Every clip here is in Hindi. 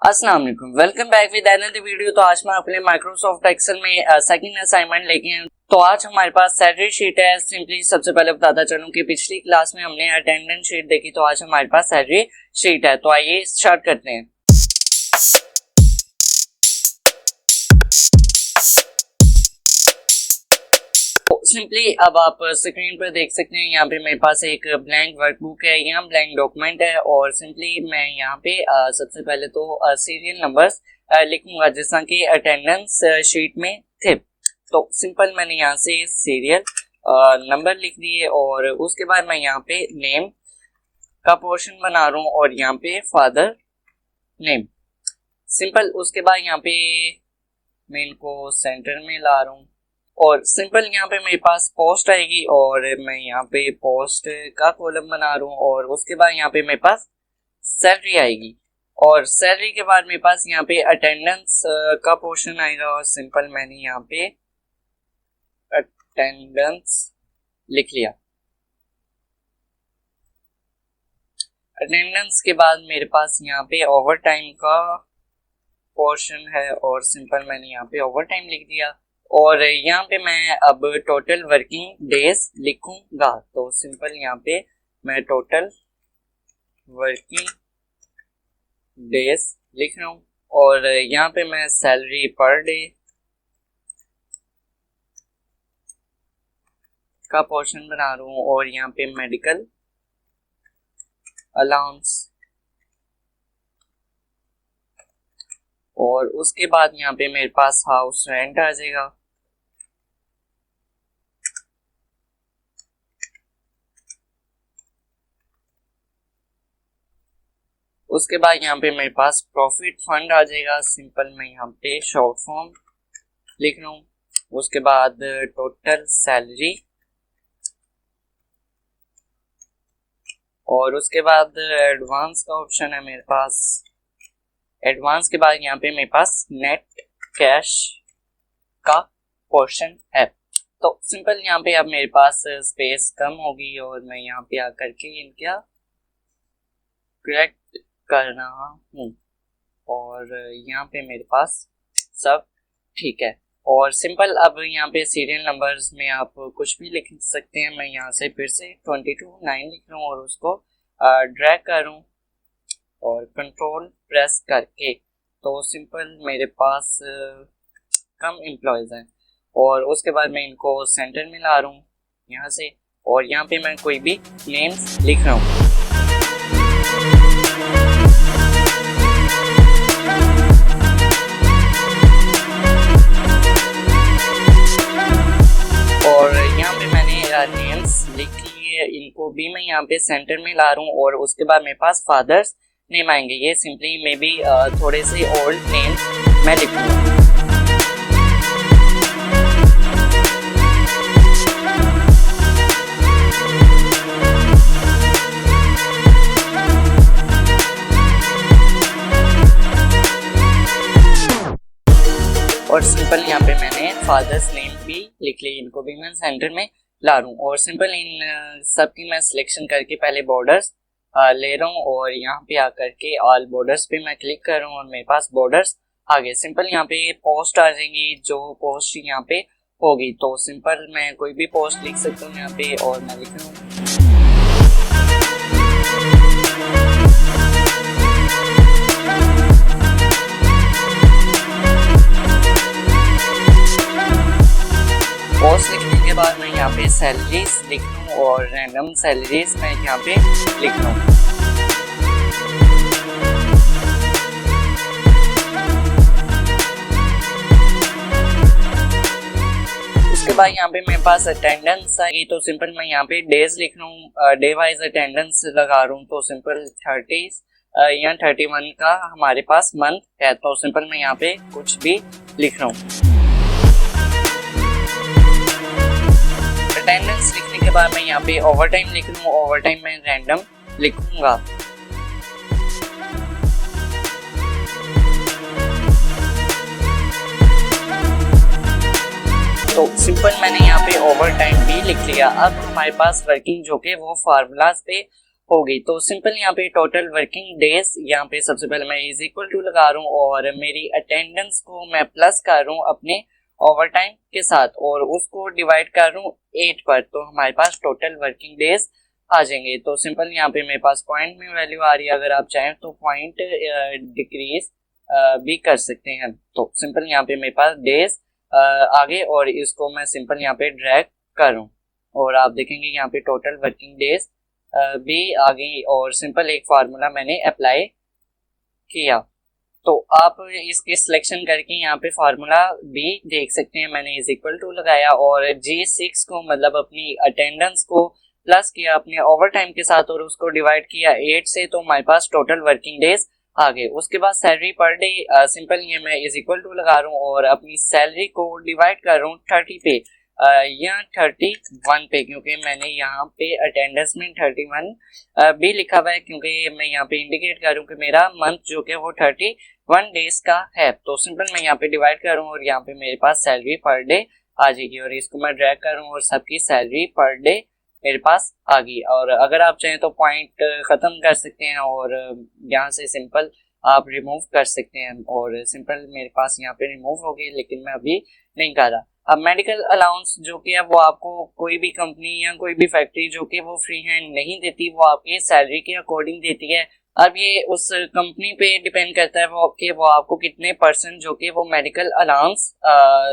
अस्सलाम वालेकुम, welcome back with another video. तो आज मैं अपने माइक्रोसॉफ्ट एक्सेल में सेकंड असाइनमेंट लेके आया हूं। तो आज हमारे पास सैलरी शीट है। सिंपली सबसे पहले बताता चलूं कि पिछली क्लास में हमने अटेंडेंस शीट देखी, तो आज हमारे पास सैलरी शीट है। तो आइए स्टार्ट करते हैं। सिंपली अब आप स्क्रीन पर देख सकते हैं, यहाँ पे मेरे पास एक ब्लैंक वर्कबुक है, यहाँ ब्लैंक डॉक्यूमेंट है और सिंपली मैं यहाँ पे सबसे पहले तो सीरियल नंबर्स लिखूंगा जैसा कि अटेंडेंस शीट में थे। तो सिंपल मैंने यहाँ से सीरियल नंबर लिख दिए और उसके बाद मैं यहाँ पे नेम का पोर्शन बना रहा हूँ और यहाँ पे फादर नेम सिंपल। उसके बाद यहाँ पे मैं इनको सेंटर में ला रहा हूँ और सिंपल यहाँ पे मेरे पास पोस्ट आएगी और मैं यहाँ पे पोस्ट का कॉलम बना रहा हूँ और उसके बाद यहाँ पे मेरे पास सैलरी आएगी और सैलरी के बाद मेरे पास यहाँ पे अटेंडेंस का पोर्शन आएगा और सिंपल मैंने यहाँ पे अटेंडेंस लिख लिया। अटेंडेंस के बाद मेरे पास यहाँ पे ओवर टाइम का पोर्शन है और सिंपल मैंने यहाँ पे ओवर टाइम लिख दिया और यहाँ पे मैं अब टोटल वर्किंग डेज लिखूंगा। तो सिंपल यहाँ पे मैं टोटल वर्किंग डेज लिख रहा हूँ और यहाँ पे मैं सैलरी पर डे का पोर्शन बना रहा हूँ और यहाँ पे मेडिकल अलाउंस और उसके बाद यहाँ पे मेरे पास हाउस रेंट आ जाएगा। उसके बाद यहाँ पे मेरे पास प्रॉफिट फंड आ जाएगा। सिंपल मैं यहाँ पे शॉर्ट फॉर्म लिख रहा हूँ। उसके बाद टोटल सैलरी और उसके बाद एडवांस का ऑप्शन है मेरे पास। एडवांस के बाद यहाँ पे मेरे पास नेट कैश का पोर्शन है। तो सिंपल यहाँ पे अब मेरे पास स्पेस कम होगी और मैं यहाँ पे आकर के इनका करेक्ट कर रहा हूँ और यहाँ पे मेरे पास सब ठीक है। और सिंपल अब यहाँ पे सीरियल नंबर्स में आप कुछ भी लिख सकते हैं। मैं यहाँ से फिर से 22 लिख रहा हूँ और उसको ड्रैग कर रहा हूँ और कंट्रोल प्रेस करके। तो सिंपल मेरे पास कम एम्प्लॉयज हैं और उसके बाद मैं इनको सेंटर में ला रहा हूँ यहाँ से और यहाँ पे मैं कोई भी नेम्स लिख रहा हूँ। और यहाँ पे मैंने नेम्स लिख लिए, इनको भी मैं यहाँ पे सेंटर में ला रहा हूँ और उसके बाद मेरे पास फादर्स नेम आएंगे। ये सिंपली मे बी थोड़े से ओल्ड नेम मैं लिखूंगा। और सिंपल यहाँ पे मैंने फादर्स नेम भी लिख ली, इनको भी मैं सेंटर में ला रहा हूँ और सिंपल इन सब की मैं सिलेक्शन करके पहले बॉर्डर्स ले रहा हूँ और यहाँ पे आकर के ऑल बॉर्डर्स पे मैं क्लिक कर रहा हूँ और मेरे पास बॉर्डर्स आ गए। सिंपल यहाँ पे पोस्ट आ जाएंगी, जो पोस्ट यहाँ पे होगी। तो सिंपल मैं कोई भी पोस्ट लिख सकता हूँ यहाँ पे और मैं लिख रहा हूँ पोस्ट। लिखने के बाद मैं यहाँ पे सैलरीज लिख रहा हूँ और रैंडम सैलरीज मैं यहाँ पे लिख रहा हूँ। उसके बाद यहाँ पे मेरे पास अटेंडेंस आएगी। तो सिंपल मैं यहाँ पे डेज लिख रहा हूँ, डे वाइज अटेंडेंस लगा रहा हूँ। तो सिंपल 30 या 31 का हमारे पास मंथ है। तो सिंपल मैं यहाँ पे कुछ भी लिख रहा हूँ। अटेंडेंस लिखने के बाद मैं यहाँ पे ओवर टाइम लिख रहा हूँ। ओवर टाइम मैं रैंडम लिखूंगा। तो सिंपल मैंने यहाँ पे ओवर टाइम भी लिख लिया। अब हमारे पास वर्किंग जो के वो फार्मूलाज पे होगी। तो सिंपल यहाँ पे टोटल वर्किंग डेज, यहाँ पे सबसे पहले मैं इज इक्वल टू लगा रहा हूँ और मेरी अटेंडेंस को मैं प्लस कर रहा हूँ अपने ओवर टाइम के साथ और उसको डिवाइड कर रहा हूँ 8 पर, तो हमारे पास टोटल वर्किंग डेज आ जाएंगे। तो सिंपल यहाँ पे मेरे पास पॉइंट में वैल्यू आ रही है, अगर आप चाहें तो पॉइंट डिक्रीज भी कर सकते हैं। तो सिंपल यहाँ पे मेरे पास डेज आगे और इसको मैं सिंपल यहाँ पे ड्रैग कर रहा हूँ और आप देखेंगे यहाँ पे टोटल वर्किंग डेज भी आ गई और सिंपल एक फार्मूला मैंने अप्लाई किया। तो आप इसके सिलेक्शन करके यहाँ पे फार्मूला भी देख सकते हैं। मैंने इज इक्वल टू लगाया और G6 को मतलब अपनी अटेंडेंस को प्लस किया अपने ओवर टाइम के साथ और उसको डिवाइड किया 8 से, तो हमारे पास टोटल वर्किंग डेज आ गए। उसके बाद सैलरी पर डे, सिंपल ये मैं इज इक्वल टू लगा रहा हूँ और अपनी सैलरी को डिवाइड कर रहा हूँ 30 पे या 31 पे, क्योंकि मैंने यहाँ पे अटेंडेंस में 31 भी लिखा हुआ है, क्योंकि मैं यहाँ पे इंडिकेट कर रहा हूँ कि मेरा मंथ जो कि वो 31 डेज का है। तो सिंपल मैं यहाँ पे डिवाइड कर रहा हूँ और यहाँ पे मेरे पास सैलरी पर डे आ जाएगी और इसको मैं ड्रैग कर रहा हूँ और सबकी सैलरी पर डे मेरे पास आ गई। और अगर आप चाहें तो पॉइंट खत्म कर सकते हैं और यहाँ से सिंपल आप रिमूव कर सकते हैं और सिंपल मेरे पास यहाँ पे रिमूव हो गई, लेकिन मैं अभी नहीं कर रहा। अब मेडिकल अलाउंस जो कि है वो आपको कोई भी कंपनी या कोई भी फैक्ट्री जो कि वो फ्री हैंड नहीं देती, वो आपकी सैलरी के अकॉर्डिंग देती है। अब ये उस कंपनी पे डिपेंड करता है वो आपको कितने परसेंट जो कि वो मेडिकल अलाउंस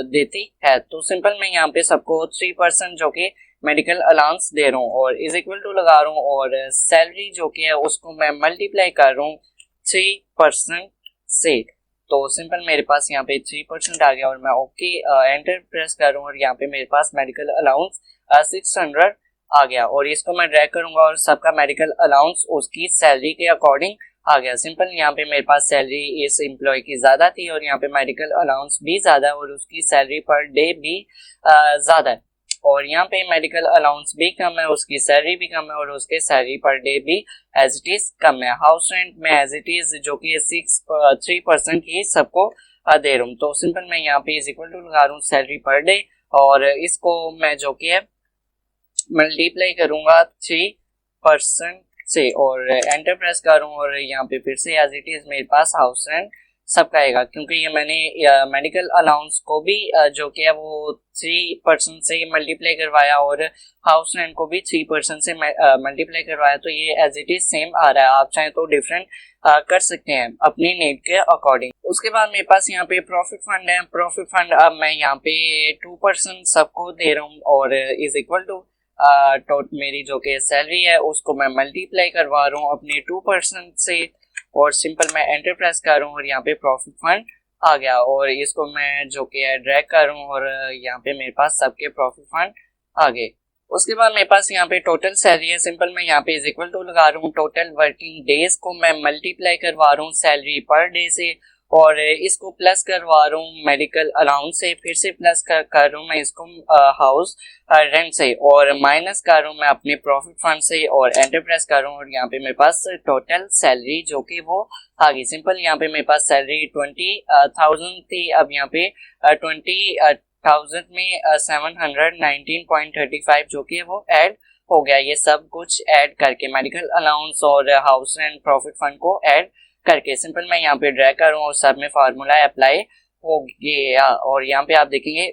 देती है। तो सिंपल मैं यहाँ पे सबको 3% जो कि मेडिकल अलाउंस दे रहा हूँ और इज इक्वल टू लगा रहा हूँ और सैलरी जो कि है उसको मैं मल्टीप्लाई कर रहा हूँ 3% से। तो सिंपल मेरे पास यहाँ पे 3% आ गया और मैं ओके एंटर प्रेस कर रहा हूँ और यहाँ पे मेरे पास मेडिकल अलाउंस 600 आ गया और इसको मैं ड्रैग करूंगा और सबका मेडिकल अलाउंस उसकी सैलरी के अकॉर्डिंग आ गया। सिंपल यहाँ पे मेरे पास सैलरी इस एम्प्लॉय की ज्यादा थी और यहाँ पे मेडिकल अलाउंस भी ज्यादा है और उसकी सैलरी पर डे भी ज्यादा है और यहाँ पे मेडिकल अलाउंस भी कम है, उसकी सैलरी भी कम है और उसके सैलरी पर डे भी एज इट इज कम है। हाउस रेंट में एज इट इज जो कि 3% ही सबको दे रहा हूँ। तो सिंपल मैं यहाँ पे इज इक्वल टू लगा रहा हूँ सैलरी पर डे और इसको मैं जो कि है मल्टीप्लाई करूंगा 3% से और एंटर प्रेस करूँ और यहाँ पे फिर से एज इट इज मेरे पास हाउस रेंट सबका आएगा, क्योंकि ये मैंने मेडिकल अलाउंस को भी जो कि है वो 3% से मल्टीप्लाई करवाया और हाउस रेंट को भी 3% से मल्टीप्लाई करवाया, तो ये एज इट इज सेम आ रहा है। आप चाहें तो डिफरेंट कर सकते हैं अपनी नीड के अकॉर्डिंग। उसके बाद मेरे पास यहाँ पे प्रॉफिट फंड है। प्रॉफिट फंड अब मैं यहाँ पे 2% सबको दे रहा हूँ और इज इक्वल टू मेरी जो कि सैलरी है उसको मैं मल्टीप्लाई करवा रहा हूँ अपने 2% से और सिंपल मैं एंटर प्रेस कर रहा हूँ और यहाँ पे प्रॉफिट फंड आ गया और इसको मैं जो कि ड्रैग कर रहा हूँ और यहाँ पे मेरे पास सबके प्रॉफिट फंड आ गए। उसके बाद मेरे पास यहाँ पे टोटल सैलरी है। सिंपल मैं यहाँ पे इज इक्वल टू लगा रहा हूँ टोटल वर्किंग डेज को मैं मल्टीप्लाई करवा रहा हूँ सैलरी पर डे से और इसको प्लस करवा रहा हूँ मेडिकल अलाउंस से, फिर से प्लस कर रहा हूँ मैं इसको हाउस रेंट से और माइनस कर रहा हूँ मैं अपने प्रॉफिट फंड से और एंटर प्रेस कर रहा हूँ और यहाँ पे मेरे पास टोटल सैलरी जो कि वो आ गई। सिंपल यहाँ पे मेरे पास सैलरी 20,000 थी, अब यहाँ पे 20,000 में 719.35 जो कि वो ऐड हो गया। ये सब कुछ ऐड करके मेडिकल अलाउंस और हाउस रेंट प्रॉफिट फंड को ऐड करके सिंपल मैं यहाँ पे ड्रैग करूँ और सब में फार्मूला अप्लाई हो गया और यहाँ पे आप देखेंगे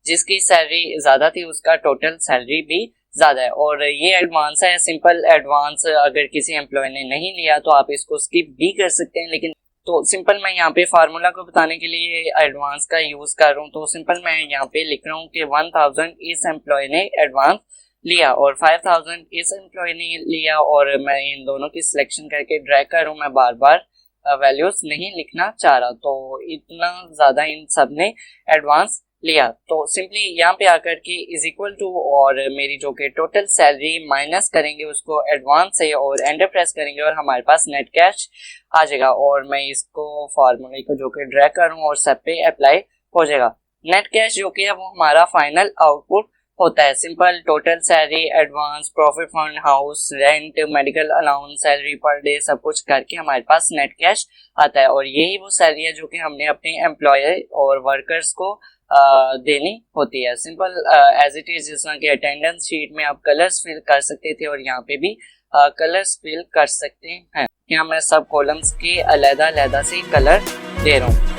जिसकी सैलरी ज्यादा थी उसका टोटल सैलरी भी ज्यादा है और ये एडवांस है। सिंपल एडवांस अगर किसी एम्प्लॉय ने नहीं लिया तो आप इसको स्किप भी कर सकते हैं, लेकिन तो सिंपल मैं यहाँ पे फार्मूला को बताने के लिए एडवांस का यूज कर रहा हूँ। तो सिंपल मैं यहाँ पे लिख रहा हूँ कि 1000 इस एम्प्लॉय ने एडवांस लिया और 5000 इस एम्प्लॉय ने लिया और मैं इन दोनों की सिलेक्शन करके ड्रैग कर रहा हूँ। मैं बार बार वैल्यूज नहीं लिखना चाह रहा, तो इतना ज्यादा इन सब ने एडवांस लिया। तो सिंपली यहाँ पे आकर के इज इक्वल टू और मेरी जो कि टोटल सैलरी माइनस करेंगे उसको एडवांस से और एंटर प्रेस करेंगे और हमारे पास नेट कैश आ जाएगा और मैं इसको फार्मूले को जो कि ड्रैग करूँ और सब पे अप्लाई हो जाएगा। नेट कैश जो कि है वो हमारा फाइनल आउटपुट होता है। Simple total salary, advance, profit fund, house rent, medical allowance, salary per day सब कुछ करके हमारे पास नेट कैश आता है और यही वो सैलरी है जो कि हमने अपने एम्प्लॉयर और वर्कर्स को देनी होती है। सिंपल एज इट इज, जिस तरह की अटेंडेंस शीट में आप कलर्स फिल कर सकते थे और यहाँ पे भी कलर्स फिल कर सकते हैं। यहाँ मैं सब कॉलम्स के अलग-अलग से कलर दे रहा हूँ।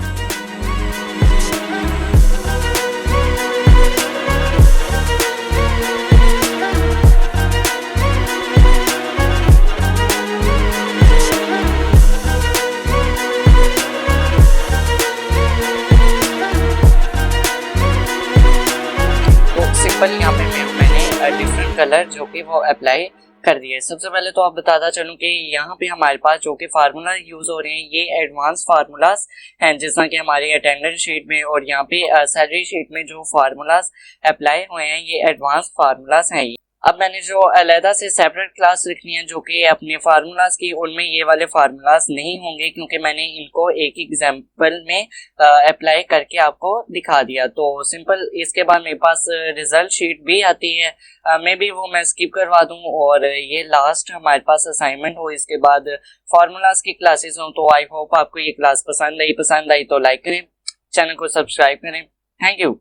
सिंपल यहाँ पे मैंने डिफरेंट कलर जो कि वो अप्लाई कर दिए। सबसे पहले तो आप बताता चलूं कि यहाँ पे हमारे पास जो कि फार्मूला यूज हो रहे हैं ये एडवांस फार्मूलाज हैं, जिस तरह कि हमारी अटेंडेंस शीट में और यहाँ पे सैलरी शीट में जो फार्मूलाज अप्लाई हुए हैं ये एडवांस फार्मूलाज हैं। अब मैंने जो अलहदा से सेपरेट क्लास रखनी है जो कि अपने फार्मूलाज की, उनमें ये वाले फार्मूलाज नहीं होंगे क्योंकि मैंने इनको एक एग्जाम्पल में अप्लाई करके आपको दिखा दिया। तो सिंपल इसके बाद मेरे पास रिजल्ट शीट भी आती है, मे बी वो मैं स्किप करवा दूं और ये लास्ट हमारे पास असाइनमेंट हो, इसके बाद फार्मूलाज की क्लासेस हों। तो आई होप आपको ये क्लास पसंद आई तो लाइक करें, चैनल को सब्सक्राइब करें। Thank you.